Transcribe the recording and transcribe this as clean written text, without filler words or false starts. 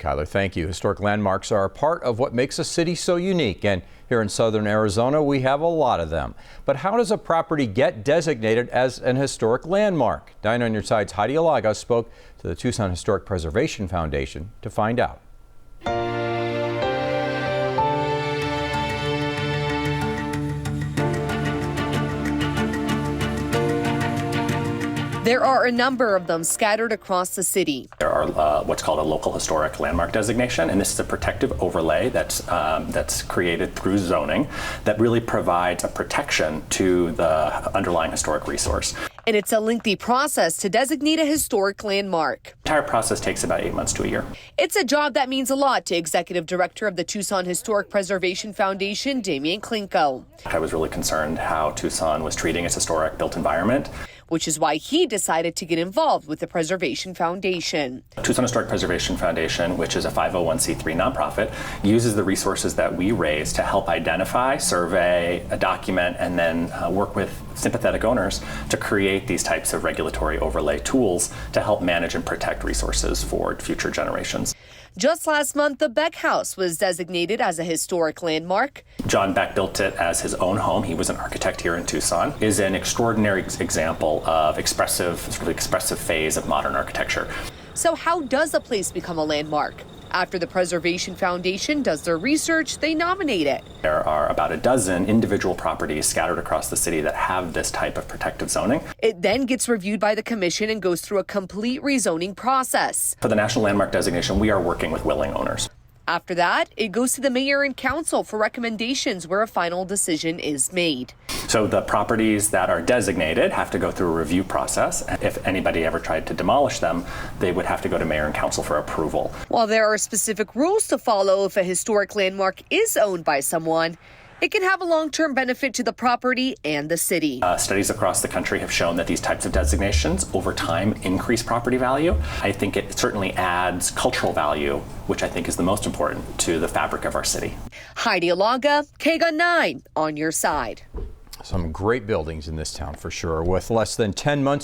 Kyler. Thank you. Historic landmarks are a part of what makes a city so unique, and here in southern Arizona we have a lot of them. But how does a property get designated as an historic landmark? 9 on your side's Heidi Alaga spoke to the Tucson Historic Preservation Foundation to find out. There are a number of them scattered across the city. There are what's called a local historic landmark designation, and this is a protective overlay that's created through zoning that really provides a protection to the underlying historic resource. And it's a lengthy process to designate a historic landmark. The entire process takes about 8 months to a year. It's a job that means a lot to Executive Director of the Tucson Historic Preservation Foundation, Damian Klinko. I was really concerned how Tucson was treating its historic built environment, which is why he decided to get involved with the Preservation Foundation. Tucson Historic Preservation Foundation, which is a 501c3 nonprofit, uses the resources that we raise to help identify, survey, document, and then work with sympathetic owners to create these types of regulatory overlay tools to help manage and protect resources for future generations. Just last month, the Beck House was designated as a historic landmark. John Beck built it as his own home. He was an architect here in Tucson. Is an extraordinary example of expressive phase of modern architecture. So how does a place become a landmark? After the Preservation Foundation does their research, they nominate it. There are about a dozen individual properties scattered across the city that have this type of protective zoning. It then gets reviewed by the commission and goes through a complete rezoning process. For the National Landmark Designation, we are working with willing owners. After that, it goes to the mayor and council for recommendations where a final decision is made. So the properties that are designated have to go through a review process. If anybody ever tried to demolish them, they would have to go to mayor and council for approval. While there are specific rules to follow if a historic landmark is owned by someone, it can have a long-term benefit to the property and the city. Studies across the country have shown that these types of designations over time increase property value. I think it certainly adds cultural value, which I think is the most important to the fabric of our city. Heidi Alaga, KGUN 9 on your side. Some great buildings in this town for sure. With less than 10 months